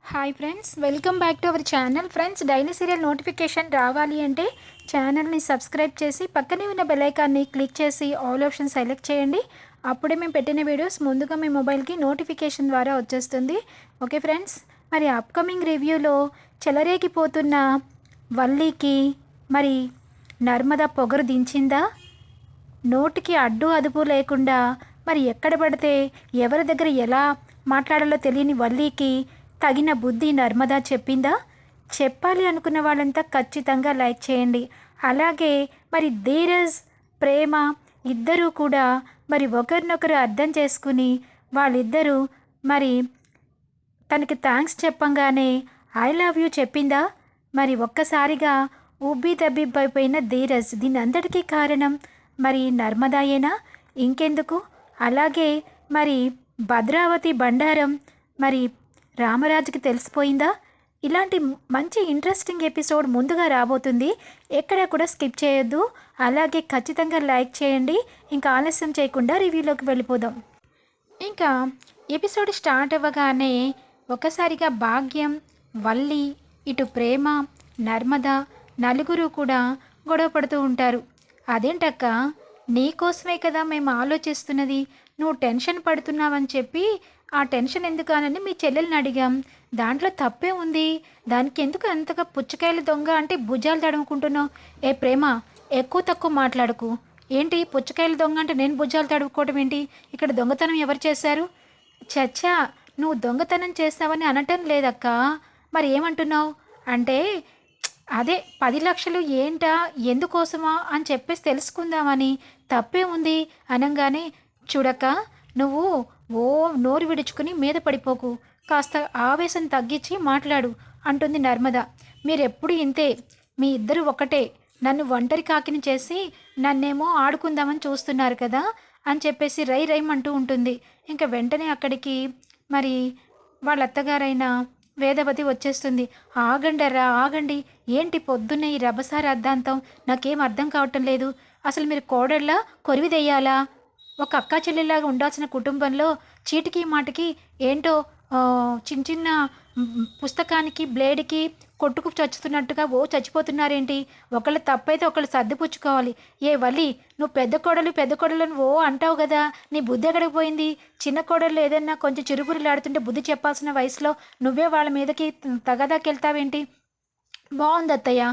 Hi friends, welcome back to our channel. Friends, daily serial notification రావాలి అంటే ఛానల్ని subscribe చేసి పక్కనే ఉన్న బెల్ ఐకాన్ని క్లిక్ చేసి ఆల్ ఆప్షన్ సెలెక్ట్ చేయండి. అప్పుడే మేము పెట్టిన వీడియోస్ ముందుగా మీ మొబైల్కి నోటిఫికేషన్ ద్వారా వచ్చేస్తుంది. ఓకే ఫ్రెండ్స్, మరి అప్కమింగ్ రివ్యూలో చెలరేగిపోతున్న వల్లీకి మరి నర్మద పొగరు దించిందా? నోటికి అడ్డు అదుపు లేకుండా మరి ఎక్కడ పడితే ఎవరి దగ్గర ఎలా మాట్లాడాలో తెలియని వల్లీకి తగిన బుద్ధి నర్మదా చెప్పిందా? చెప్పాలి అనుకున్న వాళ్ళంతా ఖచ్చితంగా లైక్ చేయండి. అలాగే మరి ధీరజ్, ప్రేమ ఇద్దరూ కూడా మరి ఒకరినొకరు అర్థం చేసుకుని వాళ్ళిద్దరూ మరి తనకి థ్యాంక్స్ చెప్పంగానే ఐ లవ్ యూ చెప్పిందా? మరి ఒక్కసారిగా ఉబ్బి తబ్బిబ్బైపోయిన ధీరజ్. దీని అంతటికీ కారణం మరి నర్మదాయేనా? ఇంకెందుకు? అలాగే మరి భద్రావతి బండారం మరి రామరాజుకి తెలిసిపోయిందా? ఇలాంటి మంచి ఇంట్రెస్టింగ్ ఎపిసోడ్ ముందుగా రాబోతుంది. ఎక్కడ కూడా స్కిప్ చేయొద్దు. అలాగే ఖచ్చితంగా లైక్ చేయండి. ఇంకా ఆలస్యం చేయకుండా రివ్యూలోకి వెళ్ళిపోదాం. ఇంకా ఎపిసోడ్ స్టార్ట్ అవ్వగానే ఒకసారిగా భాగ్యం, వల్లి, ఇటు ప్రేమ, నర్మద నలుగురు కూడా గొడవ పడుతూ ఉంటారు. అదేంటక్క, నీకోసమే కదా మేము ఆలోచిస్తున్నది, నువ్వు టెన్షన్ పడుతున్నావని చెప్పి ఆ టెన్షన్ ఎందుకనని మీ చెల్లెల్ని అడిగాం. దాంట్లో తప్పే ఉంది, దానికి ఎందుకు అంతగా పుచ్చకాయల దొంగ అంటే భుజాలు తడుముకుంటున్నావు? ఏ ప్రేమ, ఎక్కువ తక్కువ మాట్లాడుకు. ఏంటి పుచ్చకాయల దొంగ అంటే నేను భుజాలు తడుముకోవడం ఏంటి? ఇక్కడ దొంగతనం ఎవరు చేశారు? చచ్చా, నువ్వు దొంగతనం చేస్తావని అనటం లేదక్క. మరి ఏమంటున్నావు అంటే అదే 10 లక్షలు ఏంటా, ఎందుకోసమా అని చెప్పేసి తెలుసుకుందామని. తప్పే ఉంది అనంగానే, చూడక్క, నువ్వు ఓ నోరు విడుచుకుని మీద పడిపోకు, కాస్త ఆవేశం తగ్గించి మాట్లాడు అంటుంది నర్మద. మీరెప్పుడు ఇంతే, మీ ఇద్దరు ఒకటే, నన్ను ఒంటరి కాకిని చేసి నన్నేమో ఆడుకుందామని చూస్తున్నారు కదా అని చెప్పేసి రై రైమంటూ ఉంటుంది. ఇంకా వెంటనే అక్కడికి మరి వాళ్ళ అత్తగారైన వేదవతి వచ్చేస్తుంది. ఆగండరా ఆగండి, ఏంటి పొద్దున్నే ఈ రభసార అర్ధాంతం? నాకేం అర్థం కావటం లేదు. అసలు మీరు కోడళ్ళ కొరివిదెయ్యాలా? ఒక అక్కా చెల్లెలాగా ఉండాల్సిన కుటుంబంలో చీటికి మాటికి ఏంటో చిన్న చిన్న పుస్తకానికి బ్లేడ్కి కొట్టుకు చచ్చుతున్నట్టుగా చచ్చిపోతున్నారేంటి? ఒకళ్ళు తప్పైతే ఒకళ్ళు సర్దిపుచ్చుకోవాలి. ఏ వల్లి, నువ్వు పెద్ద కోడలను అంటావు కదా, నీ బుద్ధి ఎక్కడికి పోయింది? చిన్న కోడళ్ళు ఏదన్నా కొంచెం చిరుబురులాడుతుంటే బుద్ధి చెప్పాల్సిన వయసులో నువ్వే వాళ్ళ మీదకి తగదాకెళ్తావేంటి? బాగుంది అత్తయ్య,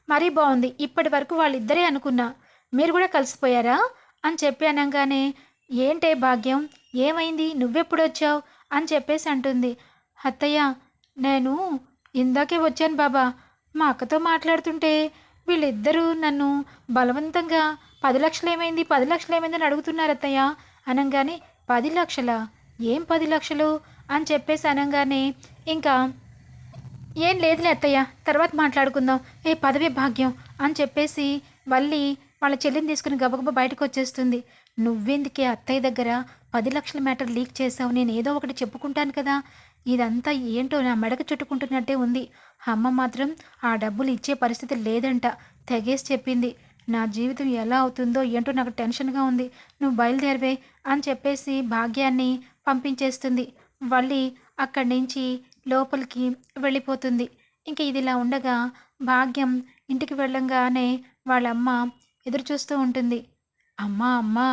మరీ బాగుంది. ఇప్పటి వరకు వాళ్ళిద్దరే అనుకున్నా, మీరు కూడా కలిసిపోయారా అని చెప్పి అనగానే, ఏంటే భాగ్యం, ఏమైంది, నువ్వెప్పుడొచ్చావు అని చెప్పేసి అంటుంది. అత్తయ్య, నేను ఇందాకే వచ్చాను బాబా. మా అక్కతో మాట్లాడుతుంటే వీళ్ళిద్దరూ నన్ను బలవంతంగా 10 లక్షలు ఏమైంది, 10 లక్షలు ఏమైందని అడుగుతున్నారు అత్తయ్య అనగానే, 10 లక్షలా? ఏం 10 లక్షలు అని చెప్పేసి అనగానే, ఇంకా ఏం లేదులే అత్తయ్య, తర్వాత మాట్లాడుకుందాం, ఏ పదవే భాగ్యం అని చెప్పేసి వల్లి వాళ్ళ చెల్లిని తీసుకుని గబగబా బయటకు వచ్చేస్తుంది. నువ్వెందుకే అత్తయ్య దగ్గర 10 లక్షల మ్యాటర్ లీక్ చేసావు? నేను ఏదో ఒకటి చెప్పుకుంటాను కదా. ఇదంతా ఏంటో నా మెడకు చుట్టుకుంటున్నట్టే ఉంది. అమ్మ మాత్రం ఆ డబ్బులు ఇచ్చే పరిస్థితి లేదంట, తెగేసి చెప్పింది. నా జీవితం ఎలా అవుతుందో ఏంటో నాకు టెన్షన్గా ఉంది, నువ్వు బయలుదేరవే అని చెప్పేసి భాగ్యాన్ని పంపించేస్తుంది. వల్లి అక్కడి నుంచి లోపలికి వెళ్ళిపోతుంది. ఇంక ఇదిలా ఉండగా భాగ్యం ఇంటికి వెళ్ళంగానే వాళ్ళమ్మ ఎదురు చూస్తూ ఉంటుంది. అమ్మా అమ్మా,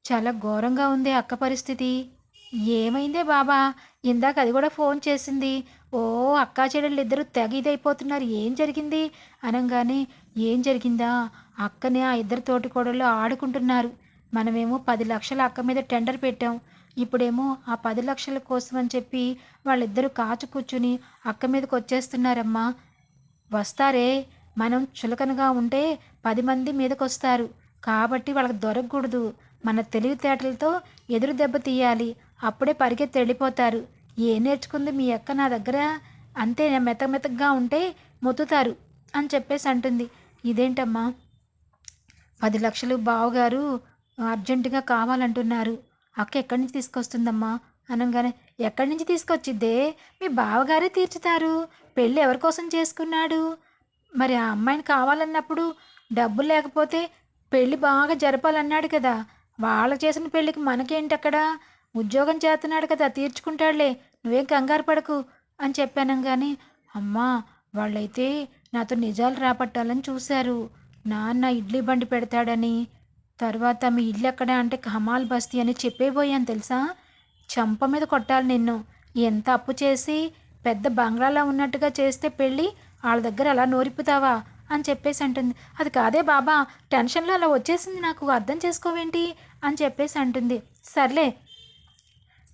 చాలా ఘోరంగా ఉంది అక్క పరిస్థితి. ఏమైందే బాబా, ఇందాక అది కూడా ఫోన్ చేసింది. ఓ అక్కా చెల్లెళ్ళు ఇద్దరు తెగ ఇదైపోతున్నారు, ఏం జరిగింది అనగానే, ఏం జరిగిందా, అక్కనే ఆ ఇద్దరు తోటికోడళ్ళు ఆడుకుంటున్నారు. మనమేమో 10 లక్షల అక్క మీద టెండర్ పెట్టాం. ఇప్పుడేమో ఆ 10 లక్షల కోసం అని చెప్పి వాళ్ళిద్దరూ కాచు కూర్చుని అక్క మీదకి వచ్చేస్తున్నారమ్మా. వస్తారే, మనం చులకనగా ఉంటే 10 మంది మీదకొస్తారు. కాబట్టి వాళ్ళకి దొరకకూడదు. మన తెలివితేటలతో ఎదురు దెబ్బ తీయాలి. అప్పుడే పరిగెత్తి వెళ్ళిపోతారు. ఏం నేర్చుకుంది మీ అక్క నా దగ్గర? అంతే, మెత్తగా ఉంటే మొత్తుతారు అని చెప్పేసి అంటుంది. ఇదేంటమ్మా, 10 లక్షలు బావగారు అర్జెంటుగా కావాలంటున్నారు. అక్క ఎక్కడి నుంచి తీసుకొస్తుందమ్మా అనగానే, ఎక్కడి నుంచి తీసుకొచ్చిద్దే, మీ బావగారే తీర్చుతారు. పెళ్ళి ఎవరి కోసం చేసుకున్నాడు? మరి ఆ అమ్మాయిని కావాలన్నప్పుడు డబ్బులు లేకపోతే పెళ్ళి బాగా జరపాలన్నాడు కదా. వాళ్ళ చేసిన పెళ్ళికి మనకేంటక్కడ? ఉద్యోగం చేస్తున్నాడు కదా, తీర్చుకుంటాడులే, నువ్వేం కంగారు పడకు అని చెప్పానంగానే, అమ్మా వాళ్ళైతే నాతో నిజాలు రాబట్టాలని చూశారు. నాన్న ఇడ్లీ బండి పెడతాడని, తర్వాత మీ ఇల్లెక్కడ అంటే కమాల్ బస్తీ అని చెప్పేబోయాను తెలుసా? చెంప మీద కొట్టాలి నిన్ను. ఎంత అప్పు చేసి పెద్ద బంగ్లాలో ఉన్నట్టుగా చేస్తే పెళ్ళి, ఆళ్ళ దగ్గర అలా నోరిప్పుతావా? అని చెప్పేసి అంటుంది. అది కాదే బాబా! టెన్షన్‌లో అలా వచ్చేసింది నాకు. అర్థం చేసుకోవేంటి? అని చెప్పేసి అంటుంది. సర్లే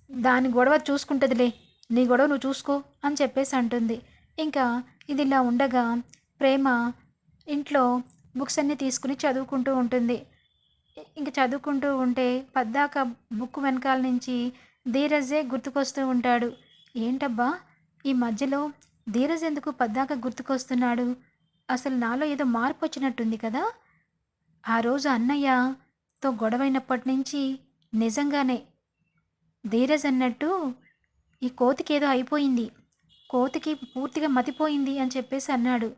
దాని గొడవ చూసుకుంటదిలే. నీ గొడవ నువ్వు చూసుకో అని చెప్పేసి అంటుంది. ఇంకా ఇదిలా ఉండగా ప్రేమ ఇంట్లో బుక్స్ అన్నీ తీసుకుని చదువుకుంటూ ఉంటుంది. ఇంక చదువుకుంటూ ఉంటే పద్దాక బుక్ వెనకాల నుంచి ధీరజే గుర్తుకొస్తూ ఉంటాడు. ఏంటబ్బా! ఈ మధ్యలో ధీరజ్ ఎందుకు పద్దాక గుర్తుకొస్తున్నాడు? అసలు నాలో ఏదో మార్పొచ్చినట్టుంది కదా! ఆ రోజు అన్నయ్యతో గొడవైనప్పటి నుంచి నిజంగానే ధీరజ్ అన్నట్టు ఈ కోతికేదో అయిపోయింది. కోతికి పూర్తిగా మతిపోయింది అని చెప్పేసి అన్నాడు.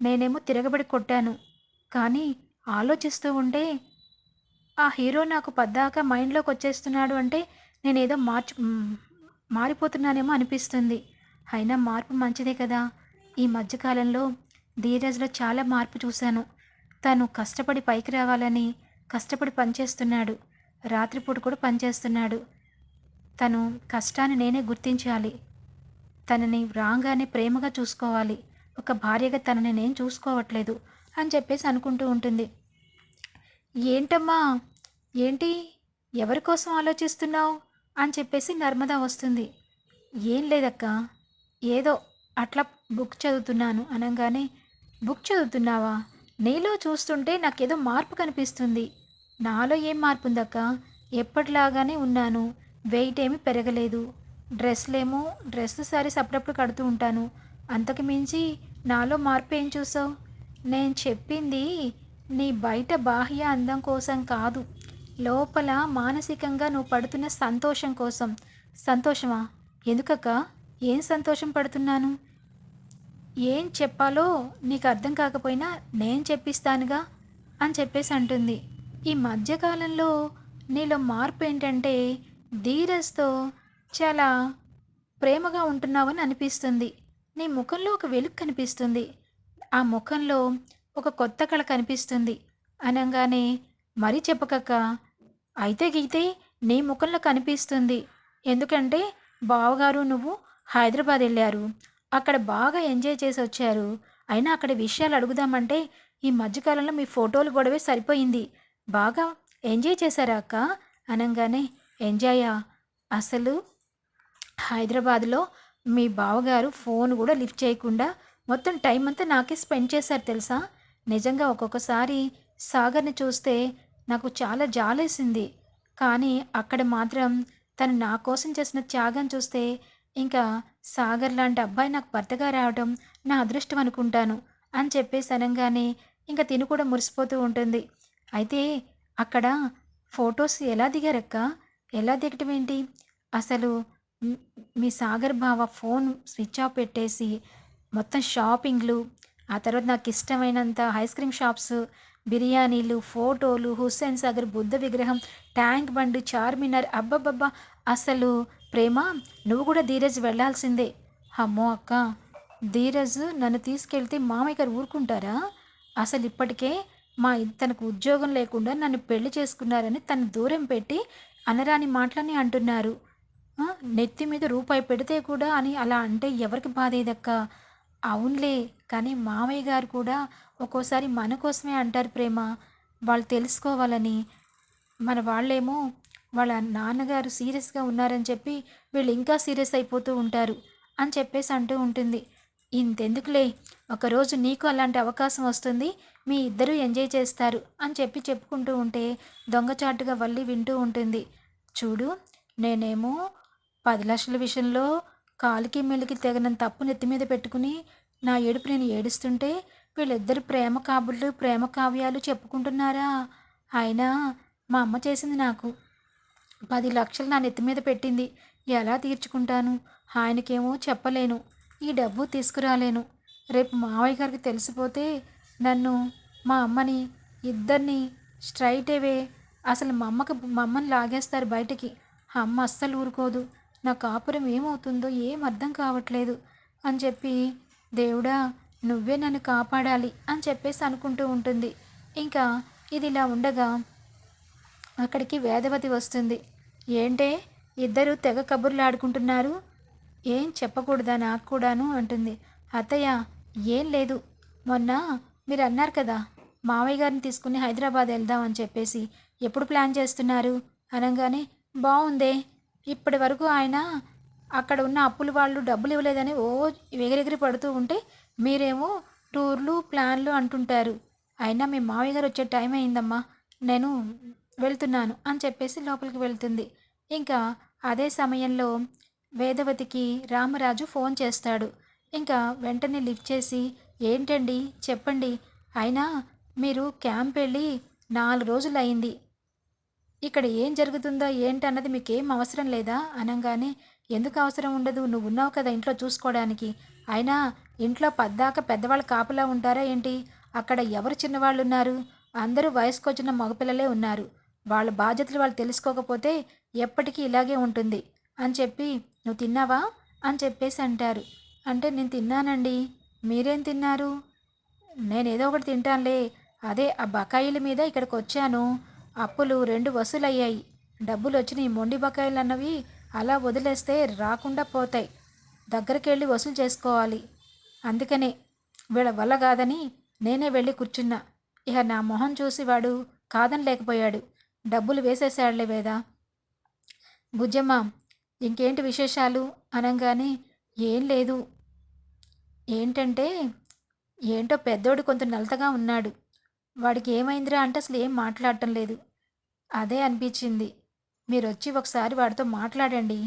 నేనేమో తిరగబడి కొట్టాను. కానీ ఆలోచిస్తూ ఉంటే ఆ హీరో నాకు పద్దాక మైండ్‌లోకొచ్చేస్తున్నాడు అంటే నేనేదో మారిపోతున్నానేమో అనిపిస్తుంది. అయినా మార్పు మంచిదే కదా! ఈ మధ్య కాలంలో ధీరజ్‌లో చాలా మార్పు చూశాను. తను కష్టపడి పైకి రావాలని కష్టపడి పనిచేస్తున్నాడు. రాత్రిపూట కూడా పనిచేస్తున్నాడు. తను కష్టాన్ని నేనే గుర్తించాలి. తనని రాంగానే ప్రేమగా చూసుకోవాలి. ఒక భార్యగా తనని నేను చూసుకోవట్లేదు అని చెప్పేసి అనుకుంటూ ఉంటుంది. ఏంటమ్మా? ఏంటి? ఎవరి కోసం ఆలోచిస్తున్నావు? అని చెప్పేసి నర్మద వస్తుంది. ఏం లేదక్కా. ఏదో అట్లా బుక్ చదువుతున్నాను అనంగానే, బుక్ చదువుతున్నావా? నీలో చూస్తుంటే నాకేదో మార్పు కనిపిస్తుంది. నాలో ఏం మార్పుందక్కా? ఎప్పటిలాగానే ఉన్నాను. వెయిట్ ఏమీ పెరగలేదు. డ్రెస్ సారీస్ అప్పుడప్పుడు కడుతూ ఉంటాను. అంతకు మించి నాలో మార్పు ఏం చూసావు? నేను చెప్పింది నీ బయట బాహ్య అందం కోసం కాదు. లోపల మానసికంగా నువ్వు పడుతున్న సంతోషం కోసం. సంతోషమా? ఎందుకక్కా? ఏం సంతోషం పడుతున్నాను? ఏం చెప్పాలో నీకు అర్థం కాకపోయినా నేను చెప్పిస్తానుగా అని చెప్పేసి అంటుంది. ఈ మధ్యకాలంలో నీలో మార్పు ఏంటంటే ధీరజ్‌తో చాలా ప్రేమగా ఉంటున్నావని అనిపిస్తుంది. నీ ముఖంలో ఒక వెలుగు కనిపిస్తుంది. ఆ ముఖంలో ఒక కొత్త కళ కనిపిస్తుంది అనంగానే, మరీ చెప్పకక్కా. అయితే గీతే నీ ముఖంలో కనిపిస్తుంది. ఎందుకంటే బావగారు నువ్వు హైదరాబాద్ ఎళ్లారు. అక్కడ బాగా ఎంజాయ్ చేసొచ్చారు. అయినా అక్కడ విషయాలు అడుగుదామంటే ఈ మధ్య కాలంలో మీ ఫోటోలు గొడవే సరిపోయింది. బాగా ఎంజాయ్ చేశారా అక్కా? అనంగానే, ఎంజాయా? అసలు హైదరాబాద్‌లో మీ బావగారు ఫోన్ గూడా లిఫ్ట్ చేయకుండా మొత్తం టైం అంతా నాకే స్పెండ్ చేశారు తెలుసా? నిజంగా ఒక్కొక్కసారి సాగర్‌ని చూస్తే నాకు చాలా జాలేసింది. కానీ అక్కడ మాత్రం తను నా కోసం చేసిన త్యాగం చూస్తే ఇంకా సాగర్ లాంటి అబ్బాయి నాకు భర్తగా రావడం నా అదృష్టం అనుకుంటాను అని చెప్పేసి అనంగానే ఇంక తిను కూడా మురిసిపోతూ ఉంటుంది. అయితే అక్కడ ఫోటోస్ ఎలా దిగారక్కా? ఎలా దిగటం ఏంటి? అసలు హ్మ్, మీ సాగర్ బావ ఫోన్ స్విచ్ ఆఫ్ పెట్టేసి మొత్తం షాపింగ్‌లు, ఆ తర్వాత నాకిష్టమైనంత ఐస్ క్రీమ్ షాప్స్, బిర్యానీలు, ఫోటోలు, హుస్సేన్ సాగర్ బుద్ధ విగ్రహం, ట్యాంక్ బండ్, చార్మినార్ అబ్బబ్బబ్బా! అసలు ప్రేమ నువ్వు కూడా ధీరజ్ వెళ్ళాల్సిందే. అమ్మో అక్క! ధీరజ్ నన్ను తీసుకెళ్తే మామయ్య గారు ఊరుకుంటారా? అసలిప్పటికే తనకు ఉద్యోగం లేకుండా నన్ను పెళ్లి చేసుకున్నారని తను దూరం పెట్టి అనరాని మాటలన్నీ అంటున్నారు. ఆ! నెత్తి మీద రూపాయి పెడితే కూడా అని అలా అంటే ఎవరికి బాధేదక్కా? అవునులే. కానీ మామయ్య గారు కూడా ఒక్కోసారి మన కోసమే అంటారు ప్రేమ. వాళ్ళు తెలుసుకోవాలని. మన వాళ్ళేమో వాళ్ళ నాన్నగారు సీరియస్‌గా ఉన్నారని చెప్పి వీళ్ళు ఇంకా సీరియస్ అయిపోతూ ఉంటారు అని చెప్పేసి అంటూ ఉంటుంది. ఇంతెందుకులే ఒకరోజు నీకు అలాంటి అవకాశం వస్తుంది. మీ ఇద్దరూ ఎంజాయ్ చేస్తారు అని చెప్పి చెప్పుకుంటూ ఉంటే దొంగచాటుగా వల్లి వింటూ ఉంటుంది. చూడు నేనేమో 10,00,000 విషయంలో కాలికి మెలికి తెగనంత అప్పు నెత్తి మీద పెట్టుకుని నా ఏడుపు నేను ఏడుస్తుంటే వీళ్ళిద్దరు ప్రేమ కాబుర్లు ప్రేమ కావ్యాలు చెప్పుకుంటున్నారా? అయినా మా అమ్మ చేసింది నాకు 10,00,000 నా నెత్తి మీద పెట్టింది. ఎలా తీర్చుకుంటాను? ఆయనకేమో చెప్పలేను. ఈ డబ్బు తీసుకురాలేను. రేపు మావయ్య గారికి తెలిసిపోతే నన్ను, మా అమ్మని ఇద్దరిని స్ట్రైట్ అవే అసలు మా అమ్మని లాగేస్తారు బయటికి. అమ్మ అస్సలు ఊరుకోదు. నా కాపురం ఏమవుతుందో ఏం అర్థం కావట్లేదు అని చెప్పి దేవుడా నువ్వే నన్ను కాపాడాలి అని చెప్పేసి అనుకుంటూ ఉంటుంది. ఇంకా ఇది ఇలా ఉండగా అక్కడికి వేదవతి వస్తుంది. ఏంటే ఇద్దరు తెగ కబుర్లు ఆడుకుంటున్నారు, ఏం చెప్పకూడదా నాకు కూడాను అంటుంది. అత్తయ్య ఏం లేదు, మొన్న మీరు అన్నారు కదా మావయ్య గారిని తీసుకుని హైదరాబాద్ వెళ్దాం అని చెప్పేసి, ఎప్పుడు ప్లాన్ చేస్తున్నారు అనగానే, బాగుందే ఇప్పటి వరకు ఆయన అక్కడ ఉన్న అప్పుల వాళ్ళు డబ్బులు ఇవ్వలేదని ఓ ఎగిరెగిరి పడుతూ ఉంటే మీరేమో టూర్లు ప్లాన్లు అంటుంటారు. అయినా మీ మావయ్య గారు వచ్చే టైం అయిందమ్మా, నేను వెళ్తున్నాను అని చెప్పేసి లోపలికి వెళ్తుంది. ఇంకా అదే సమయంలో వేదవతికి రామరాజు ఫోన్ చేస్తాడు. ఇంకా వెంటనే లిఫ్ట్ చేసి, ఏంటండి చెప్పండి, అయినా మీరు క్యాంప్ వెళ్ళి 4 రోజులు అయింది, ఇక్కడ ఏం జరుగుతుందో ఏంటన్నది మీకేం అవసరం లేదా అనగానే, ఎందుకు అవసరం ఉండదు, నువ్వు ఉన్నావు కదా ఇంట్లో చూసుకోవడానికి, అయినా ఇంట్లో పద్దాక పెద్దవాళ్ళు కాపలా ఉంటారా ఏంటి, అక్కడ ఎవరు చిన్నవాళ్ళు ఉన్నారు, అందరూ వయసుకొచ్చిన మగపిల్లలే ఉన్నారు, వాళ్ళ బాధ్యతలు వాళ్ళు తెలుసుకోకపోతే ఎప్పటికీ ఇలాగే ఉంటుంది అని చెప్పి, నువ్వు తిన్నావా అని చెప్పేసి అంటారు. అంటే నేను తిన్నానండి, మీరేం తిన్నారు, నేనేదో ఒకటి తింటానులే, అదే ఆ బకాయిల మీద ఇక్కడికి వచ్చాను, అప్పులు 2 వసూలయ్యాయి, డబ్బులు వచ్చినాయి, మొండి బకాయిలు అన్నవి అలా వదిలేస్తే రాకుండా పోతాయి, దగ్గరికి వెళ్ళి వసూలు చేసుకోవాలి, అందుకనే వీళ్ళ వల్ల కాదని నేనే వెళ్ళి కూర్చున్నా, ఇక నా మొహం చూసి వాడు కాదని లేకపోయాడు, డబ్బులు వేసేసాడులే వేద. బుజ్జమ్మ ఇంకేంటి విశేషాలు అనగానే, ఏం లేదు, ఏంటంటే ఏంటో పెద్దోడు కొంత నలతగా ఉన్నాడు, వాడికి ఏమైందిరా అంటే అసలు ఏం మాట్లాడటం లేదు, అదే అనిపించింది, మీరొచ్చి ఒకసారి వాడితో మాట్లాడండి,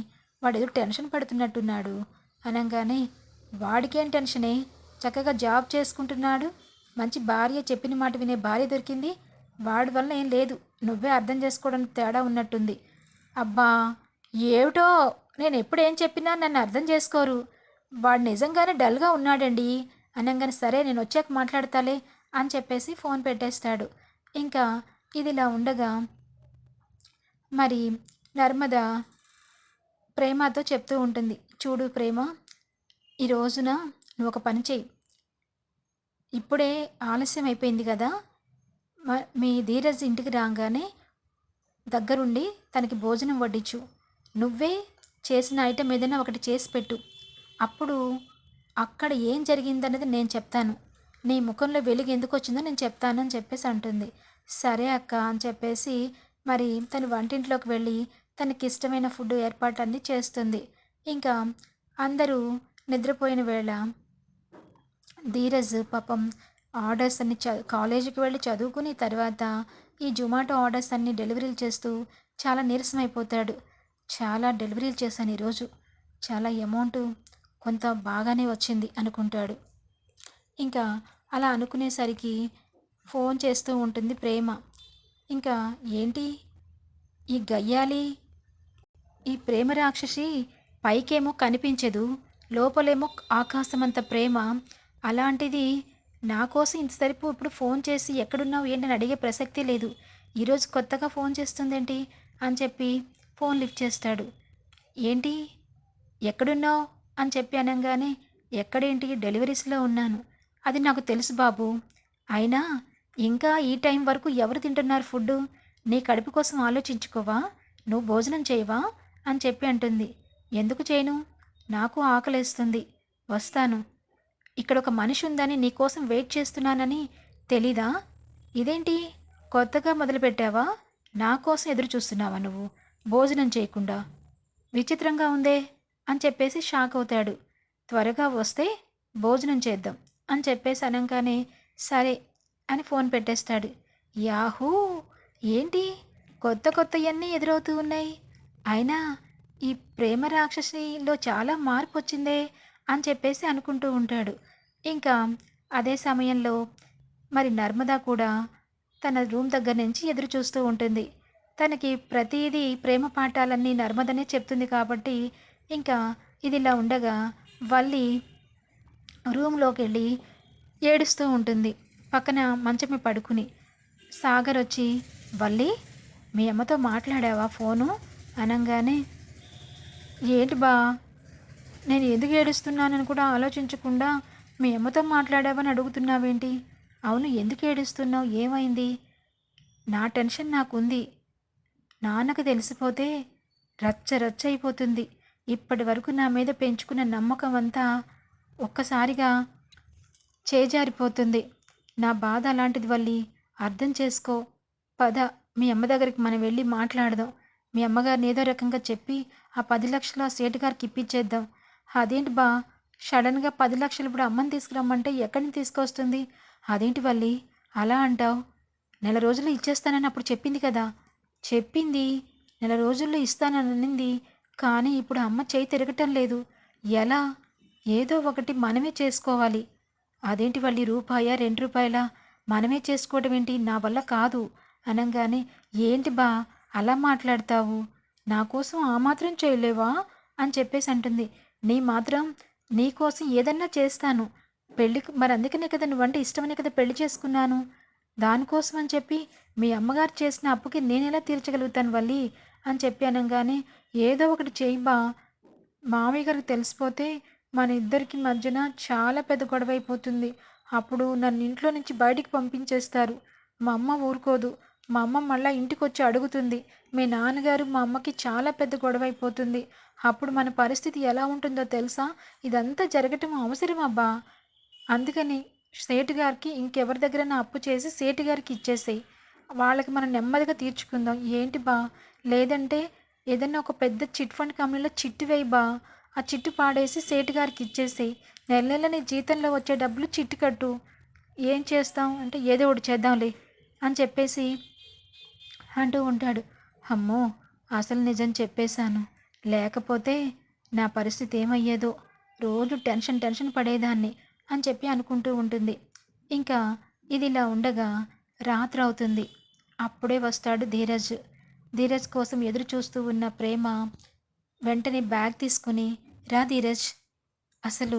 వాడు ఏదో టెన్షన్ పడుతున్నట్టున్నాడు అనగానే, వాడికేం టెన్షనే, చక్కగా జాబ్ చేసుకుంటున్నాడు, మంచి భార్య, చెప్పిన మాట వినే భార్య దొరికింది, వాడి వల్ల ఏం లేదు, నువ్వే అర్థం చేసుకోవడానికి తేడా ఉన్నట్టుంది. అబ్బా ఏమిటో, నేను ఎప్పుడు ఏం చెప్పినా నన్ను అర్థం చేసుకోరు, వాడు నిజంగానే డల్గా ఉన్నాడండి అనగానే, సరే నేను వచ్చాక మాట్లాడతాలే అని చెప్పేసి ఫోన్ పెట్టేస్తాడు. ఇంకా ఇదిలా ఉండగా మరి నర్మద ప్రేమతో చెప్తూ ఉంటుంది, చూడు ప్రేమ, ఈ రోజున నువ్వు ఒక పని చెయ్యి, ఇప్పుడే ఆలస్యం అయిపోయింది కదా, మీ ధీరజ్ ఇంటికి రాగానే దగ్గరుండి తనకి భోజనం వడ్డించు, నువ్వే చేసిన ఐటెం ఏదైనా ఒకటి చేసి పెట్టు, అప్పుడు అక్కడ ఏం జరిగిందన్నది నేను చెప్తాను, నీ ముఖంలో వెలుగు ఎందుకు వచ్చిందో నేను చెప్తాను అని చెప్పేసి అంటుంది. సరే అక్క అని చెప్పేసి మరి తను వంటింట్లోకి వెళ్ళి తనకి ఇష్టమైన ఫుడ్ ఏర్పాట్లన్నీ చేస్తుంది. ఇంకా అందరూ నిద్రపోయిన వేళ ధీరజ్ పాపం ఆర్డర్స్ అన్ని కాలేజీకి వెళ్ళి చదువుకుని తర్వాత ఈ జొమాటో ఆర్డర్స్ అన్ని డెలివరీలు చేస్తూ చాలా నీరసమైపోతాడు. చాలా డెలివరీలు చేశాను ఈరోజు, చాలా అమౌంట్ కొంత బాగానే వచ్చింది అనుకుంటాడు. ఇంకా అలా అనుకునేసరికి ఫోన్ చేస్తూ ఉంటుంది ప్రేమ. ఇంకా ఏంటి ఈ గయ్యాలి, ఈ ప్రేమ రాక్షసి పైకేమో కనిపించదు, లోపలేమో ఆకాశమంత ప్రేమ, అలాంటిది నా కోసం ఇంతసేపు ఇప్పుడు ఫోన్ చేసి ఎక్కడున్నావు ఏంటని అడిగే ప్రసక్తి లేదు, ఈరోజు కొత్తగా ఫోన్ చేస్తుందేంటి అని చెప్పి ఫోన్ లిఫ్ట్ చేస్తాడు. ఏంటి ఎక్కడున్నావు అని చెప్పి అనగానే, ఎక్కడేంటి డెలివరీస్లో ఉన్నాను, అది నాకు తెలుసు బాబు, అయినా ఇంకా ఈ టైం వరకు ఎవరు తింటున్నారు ఫుడ్డు, నీ కడుపు కోసం ఆలోచించుకోవా, నువ్వు భోజనం చేయవా అని చెప్పి అంటుంది. ఎందుకు చేయను, నాకు ఆకలేస్తుంది, వస్తాను, ఇక్కడ ఒక మనిషి ఉందని నీకోసం వెయిట్ చేస్తున్నానని తెలీదా, ఇదేంటి కొత్తగా మొదలుపెట్టావా, నా కోసం ఎదురు చూస్తున్నావా నువ్వు భోజనం చేయకుండా, విచిత్రంగా ఉందే అని చెప్పేసి షాక్ అవుతాడు. త్వరగా వస్తే భోజనం చేద్దాం అని చెప్పేసి అనగానే, సరే అని ఫోన్ పెట్టేస్తాడు. యాహూ, ఏంటి కొత్త కొత్తవన్నీ ఎదురవుతూ ఉన్నాయి, అయినా ఈ ప్రేమ రాక్షసిలో చాలా మార్పు వచ్చిందే అని చెప్పేసి అనుకుంటూ ఉంటాడు. ఇంకా అదే సమయంలో మరి నర్మద కూడా తన రూమ్ దగ్గర నుంచి ఎదురు చూస్తూ ఉంటుంది. తనకి ప్రతిదీ ప్రేమ పాఠాలన్నీ నర్మదనే చెప్తుంది కాబట్టి ఇంకా ఇదిలా ఉండగా వల్లి రూమ్లోకి వెళ్ళి ఏడుస్తూ ఉంటుంది పక్కన మంచమే పడుకుని. సాగర్ వచ్చి, వల్లి మీ అమ్మతో మాట్లాడావా ఫోను అనగానే, ఏంటి బా నేను ఎందుకు ఏడుస్తున్నానని కూడా ఆలోచించకుండా మీ అమ్మతో మాట్లాడావని అడుగుతున్నావేంటి? అవును, ఎందుకు ఏడుస్తున్నావు? ఏమైంది? నా టెన్షన్ నాకుంది. నాన్నకు తెలిసిపోతే రచ్చ రచ్చ అయిపోతుంది. ఇప్పటి వరకు నా మీద పెంచుకున్న నమ్మకం అంతా ఒక్కసారిగా చేజారిపోతుంది. నా బాధ అలాంటిది వల్లి. అర్థం చేసుకో. పద, మీ అమ్మ దగ్గరికి మనం వెళ్ళి మాట్లాడదాం. మీ అమ్మగారిని ఏదో రకంగా చెప్పి ఆ 10 లక్షలు ఆ సేటు గారికి ఇప్పించేద్దాం. అదేంటి బా, సడన్గా 10 లక్షలు ఇప్పుడు అమ్మని తీసుకురమ్మంటే ఎక్కడి నుంచి తీసుకొస్తుంది? అదేంటి వల్లి అలా అంటావు? నెల రోజుల్లో ఇచ్చేస్తానని అప్పుడు చెప్పింది కదా. చెప్పింది, నెల రోజుల్లో ఇస్తానని అనింది. కానీ ఇప్పుడు అమ్మ చేయి తిరగటం లేదు. ఎలా? ఏదో ఒకటి మనమే చేసుకోవాలి. అదేంటి వల్లి, రూపాయా 2 రూపాయలా? మనమే చేసుకోవడం ఏంటి? నా వల్ల కాదు అనంగానే, ఏంటి బా అలా మాట్లాడతావు? నా కోసం ఆ మాత్రం చేయలేవా అని చెప్పేసి అంటుంది. నీ కోసం ఏదన్నా చేస్తాను. పెళ్ళికి మరి అందుకనే కదా, నువ్వంటే ఇష్టమనే కదా పెళ్లి చేసుకున్నాను. దానికోసం అని చెప్పి మీ అమ్మగారు చేసిన అప్పుకి నేనెలా తీర్చగలుగుతాను వల్లి అని చెప్పి అనంగానే, ఏదో ఒకటి చేయి బా, మామయ్య గారికి తెలిసిపోతే మన ఇద్దరికి మధ్యన చాలా పెద్ద గొడవ అయిపోతుంది. అప్పుడు నన్ను ఇంట్లో నుంచి బయటికి పంపించేస్తారు. మా అమ్మ ఊరుకోదు. మా అమ్మ మళ్ళీ ఇంటికి వచ్చి అడుగుతుంది. మీ నాన్నగారు మా అమ్మకి చాలా పెద్ద గొడవ అయిపోతుంది. అప్పుడు మన పరిస్థితి ఎలా ఉంటుందో తెలుసా? ఇదంతా జరగటం అవసరమబ్బా. అందుకని సేటు గారికి ఇంకెవరి దగ్గరైనా అప్పు చేసి సేటు గారికి ఇచ్చేసేయి. వాళ్ళకి మనం నెమ్మదిగా తీర్చుకుందాం. ఏంటి బా, లేదంటే ఏదన్నా ఒక పెద్ద చిట్ ఫండ్ కంపెనీలో చిట్టు వేయి బా. ఆ చిట్టు పాడేసి సేటు గారికి ఇచ్చేసేయి. నెల నెల నీ జీతంలో వచ్చే డబ్బులు చిట్టు కట్టు. ఏం చేస్తాం అంటే, ఏదో ఒకటి చేద్దాంలే అని చెప్పేసి అంటూ ఉంటాడు. అమ్మో, అసలు నిజం చెప్పేశాను. లేకపోతే నా పరిస్థితి ఏమయ్యేదో. రోజు టెన్షన్ టెన్షన్ పడేదాన్ని అని చెప్పి అనుకుంటూ ఉంటుంది. ఇంకా ఇది ఇలా ఉండగా రాత్రి అవుతుంది. అప్పుడే వస్తాడు ధీరజ్. ధీరజ్ కోసం ఎదురు చూస్తూ ఉన్న ప్రేమ వెంటనే బ్యాగ్ తీసుకుని, రా ధీరజ్, అసలు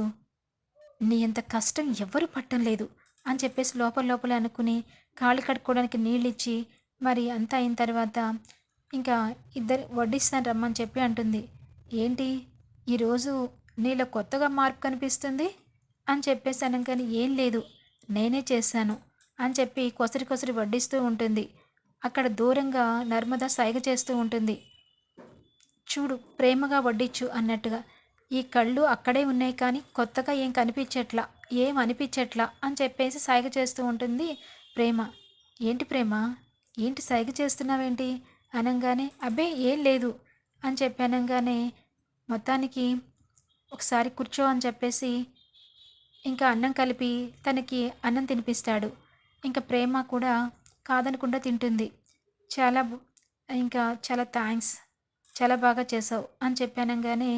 నీ అంత కష్టం ఎవ్వరూ పట్టం లేదు అని చెప్పేసి లోపల లోపల అనుకుని కాళ్ళు కడుక్కోవడానికి నీళ్ళిచ్చి, మరి అంతా అయిన తర్వాత ఇంకా ఇద్దరు వడ్డిస్తాను రమ్మని చెప్పి అంటుంది. ఏంటి ఈరోజు నీలో కొత్తగా మార్పు కనిపిస్తుంది అని చెప్పేసి అనగానే, ఏం లేదు, నేనే చేశాను అని చెప్పి కొసరి కొసరి వడ్డిస్తూ ఉంటుంది. అక్కడ దూరంగా నర్మద సైగ చేస్తూ ఉంటుంది. చూడు, ప్రేమగా వడ్డించు అన్నట్టుగా. ఈ కళ్ళు అక్కడే ఉన్నాయి కానీ కొత్తగా ఏం కనిపించట్లా, ఏం అనిపించట్లా అని చెప్పేసి సైగ చేస్తూ ఉంటుంది ప్రేమ. ఏంటి ప్రేమ, ఏంటి సైగ చేస్తున్నావేంటి అనంగానే, అబ్బే ఏం లేదు అని చెప్పి అనంగానే, మొత్తానికి ఒకసారి కూర్చో అని చెప్పేసి ఇంకా అన్నం కలిపి తనకి అన్నం తినిపిస్తాడు. ఇంకా ప్రేమ కూడా కాదనకుండా తింటుంది. చాలా ఇంకా చాలా థ్యాంక్స్, చాలా బాగా చేసావు అని చెప్పానంగానే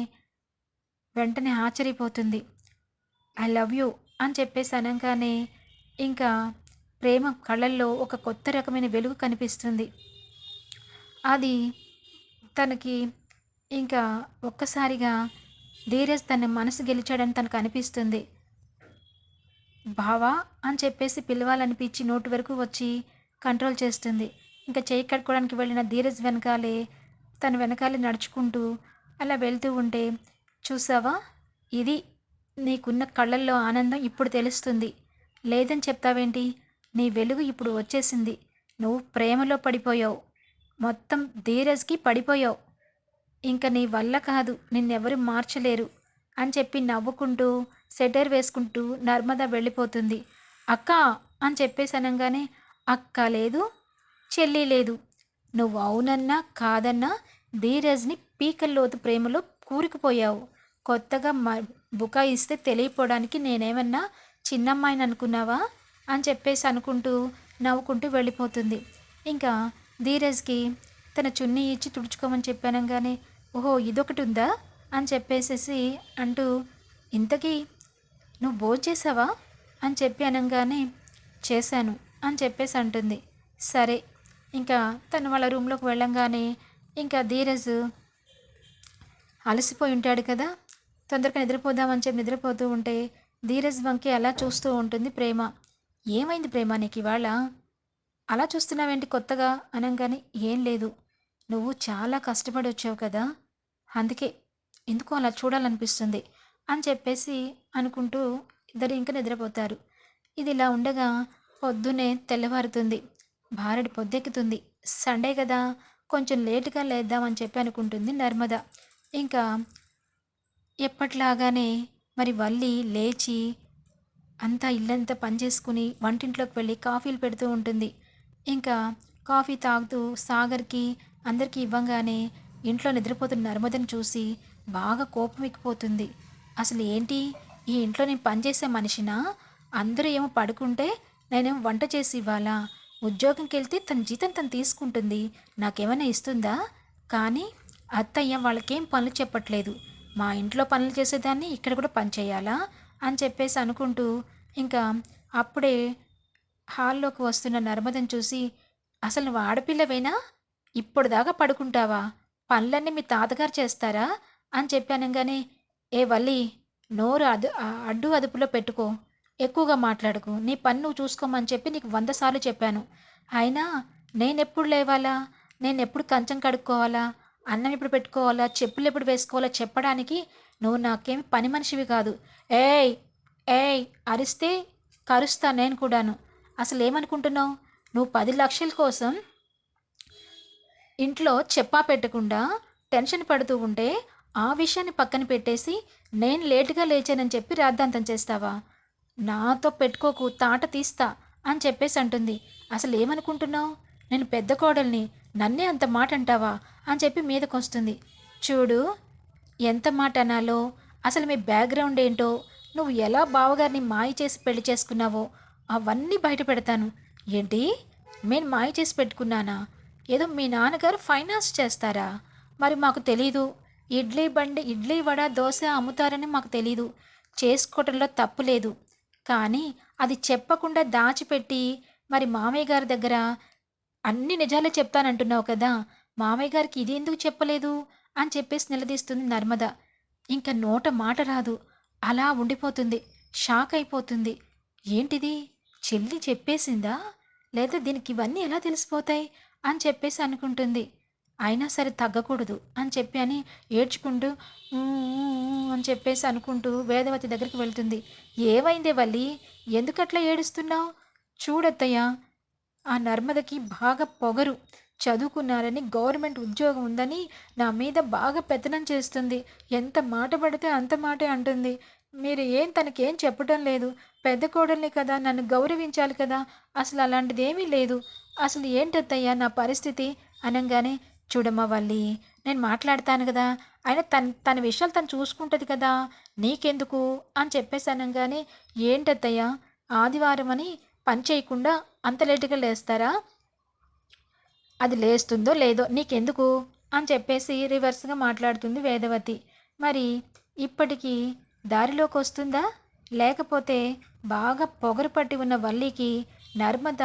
వెంటనే ఆశ్చర్యపోతుంది. ఐ లవ్ యూ అని చెప్పేసి అనగానే ఇంకా ప్రేమ కళ్ళల్లో ఒక కొత్త రకమైన వెలుగు కనిపిస్తుంది. అది తనకి ఇంకా ఒక్కసారిగా ధీరజ్ తన మనసు గెలిచాడని తనకు అనిపిస్తుంది. బావా అని చెప్పేసి పిలవాలనిపించి నోటి వరకు వచ్చి కంట్రోల్ చేస్తుంది. ఇంకా చేయి కట్టుకోవడానికి వెళ్ళిన ధీరజ్ వెనకాలే తన వెనకాలే నడుచుకుంటూ అలా వెళ్తూ ఉంటే, చూసావా, ఇది నీకున్న కళ్ళల్లో ఆనందం ఇప్పుడు తెలుస్తుంది. లేదని చెప్తావేంటి? నీ వెలుగు ఇప్పుడు వచ్చేసింది. నువ్వు ప్రేమలో పడిపోయావు. మొత్తం ధీరజ్కి పడిపోయావు. ఇంక నీ వల్ల కాదు, నిన్నెవరు మార్చలేరు అని చెప్పి నవ్వుకుంటూ సెటర్ వేసుకుంటూ నర్మద వెళ్ళిపోతుంది. అక్క అని చెప్పేసి అనగానే, అక్క లేదు, చెల్లి లేదు. నువ్వు అవునన్నా కాదన్నా ధీరజ్ని పీకల్లోతు ప్రేమలో కూరుకుపోయావు. కొత్తగా బుకాయిస్తే తెలియపోవడానికి నేనేమన్నా చిన్నమ్మాయిని అనుకున్నావా అని చెప్పేసి అనుకుంటూ నవ్వుకుంటూ వెళ్ళిపోతుంది. ఇంకా ధీరజ్కి తన చున్నీ ఇచ్చి తుడుచుకోమని చెప్పానంగానే, ఓహో ఇదొకటి ఉందా అని చెప్పేసేసి అంటూ, ఇంతకీ నువ్వు భోంచేసావా అని చెప్పి అనగానే, చేశాను అని చెప్పేసి అంటుంది. సరే, ఇంకా తను వాళ్ళ రూమ్లోకి వెళ్ళంగానే ఇంకా ధీరజ్ అలసిపోయి ఉంటాడు కదా, తొందరగా నిద్రపోదామని చెప్పి నిద్రపోతూ ఉంటే ధీరజ్ వంకి అలా చూస్తూ ఉంటుంది ప్రేమ. ఏమైంది ప్రేమ నీకు ఇవాళ అలా చూస్తున్నావేంటి కొత్తగా అనగానే, ఏం లేదు, నువ్వు చాలా కష్టపడి వచ్చావు కదా, అందుకే ఎందుకో అలా చూడాలనిపిస్తుంది. అని చెప్పేసి అనుకుంటూ ఇద్దరు ఇంక నిద్రపోతారు. ఇది ఇలా ఉండగా పొద్దున్నే తెల్లవారుతుంది. భారెడు పొద్దెక్కుతుంది. సండే కదా! కొంచెం లేట్‌గా లేద్దామని చెప్పి అనుకుంటుంది నర్మద. ఇంకా ఎప్పటిలాగానే మరి వల్లి లేచి అంతా ఇల్లంతా పని చేసుకుని వంటింట్లోకి వెళ్ళి కాఫీలు పెడుతూ ఉంటుంది. ఇంకా కాఫీ తాగుతూ సాగర్‌కి అందరికీ ఇవ్వంగానే ఇంట్లో నిద్రపోతున్న నర్మదని చూసి బాగా కోపం ఎక్కిపోతుంది. అసలు ఏంటి, ఈ ఇంట్లో నేను పనిచేసే మనిషినా? అందరూ ఏమో పడుకుంటే నేనేమో వంట చేసి ఇవ్వాలా? ఉద్యోగంకెళ్తే తన జీతం తను తీసుకుంటుంది. నాకేమైనా ఇస్తుందా? కానీ అత్తయ్య వాళ్ళకేం పనులు చెప్పట్లేదు. మా ఇంట్లో పనులు చేసేదాన్ని ఇక్కడ కూడా పని చేయాలా? అని చెప్పేసి అనుకుంటూ ఇంకా అప్పుడే హాల్లోకి వస్తున్న నర్మదని చూసి, "అసలు నువ్వు ఆడపిల్లవేనా? ఇప్పటిదాకా పడుకుంటావా? పనులన్నీ మీ తాతగారు చేస్తారా?" అని చెప్పి అనంగానే, "ఏ వల్లి, నోరు అడ్డు అదుపులో పెట్టుకో. ఎక్కువగా మాట్లాడకు. నీ పని నువ్వు చూసుకోమని చెప్పి నీకు 100 సార్లు చెప్పాను. అయినా నేనెప్పుడు లేవాలా? నేనెప్పుడు కంచం కడుక్కోవాలా? అన్నం ఎప్పుడు పెట్టుకోవాలా? చెప్పులెప్పుడు వేసుకోవాలా చెప్పడానికి నువ్వు నాకేమి పని మనిషివి కాదు. ఏయ్! ఏయ్! అరిస్తే కరుస్తా నేను కూడాను. అసలేమనుకుంటున్నావు? నువ్వు 10 లక్షల కోసం ఇంట్లో చెప్పా పెట్టకుండా టెన్షన్ పడుతూ ఉంటే, ఆ విషయాన్ని పక్కన పెట్టేసి, నేను లేట్‌గా లేచానని చెప్పి రాద్ధాంతం చేస్తావా? నాతో పెట్టుకోకు, తాట తీస్తా అని చెప్పేసి అంటుంది. అసలేమనుకుంటున్నావు? నేను పెద్ద కోడలిని. నన్నే అంత మాట అంటావా? అని చెప్పి మీదకొస్తుంది. చూడు, ఎంత మాట అనాలో, అసలు మీ బ్యాక్‌గ్రౌండ్ ఏంటో, నువ్వు ఎలా బావగారిని మాయ చేసి పెళ్లి చేసుకున్నావో అవన్నీ బయట పెడతాను. ఏంటి? నేను మాయ చేసి పెట్టుకున్నానా? ఏదో మీ నాన్నగారు ఫైనాన్స్ చేస్తారా? మరి మాకు తెలీదు. ఇడ్లీ వడ, దోస అమ్ముతారని మాకు తెలీదు. చేసుకోవటంలో తప్పు లేదు. కానీ అది చెప్పకుండా దాచిపెట్టి మరి మామయ్య గారి దగ్గర అన్ని నిజాలే చెప్తానంటున్నావు కదా! మామయ్య గారికి ఇది ఎందుకు చెప్పలేదు? అని చెప్పేసి నిలదీస్తుంది నర్మద. ఇంక నోట మాట రాదు. అలా ఉండిపోతుంది. షాక్ అయిపోతుంది. ఏంటిది? చెల్లి చెప్పేసిందా? లేదా దీనికి ఇవన్నీ ఎలా తెలిసిపోతాయి? అని చెప్పేసి అనుకుంటుంది. అయినా సరే తగ్గకూడదు అని చెప్పి అని ఏడ్చుకుంటూ అని చెప్పేసి అనుకుంటూ వేదవతి దగ్గరికి వెళ్తుంది. ఏమైందే వల్లి? ఎందుకట్లా ఏడుస్తున్నావు? చూడత్తయ్య, ఆ నర్మదకి బాగా పొగరు. చదువుకున్నారని, గవర్నమెంట్ ఉద్యోగం ఉందని నా మీద బాగా పెత్తనం చేస్తుంది. ఎంత మాట పడితే అంత మాటే అంటుంది. మీరు తనకేం చెప్పటం లేదు. పెద్ద కోడల్ని కదా, నన్ను గౌరవించాలి కదా! అసలు అలాంటిదేమీ లేదు. అసలు ఏంటత్తయ్యా నా పరిస్థితి అనంగానే, చూడమ్మా వల్లి, నేను మాట్లాడతాను కదా! అయినా తన విషయాలు తను చూసుకుంటది కదా! నీకెందుకు అని చెప్పేసి అనంగానే, ఏంటత్తయ్యా ఆదివారం అని పని చేయకుండా అంత లేటుగా లేస్తారా? అది లేస్తుందో లేదో నీకెందుకు అని చెప్పేసి రివర్స్‌గా మాట్లాడుతుంది వేదవతి. మరి ఇప్పటికి దారిలోకొస్తుందా? లేకపోతే బాగా పొగరు పట్టి ఉన్న వల్లికి నర్మద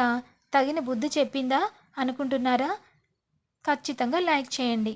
తగిన బుద్ధి చెప్పిందా అనుకుంటున్నారా? ఖచ్చితంగా లైక్ చేయండి.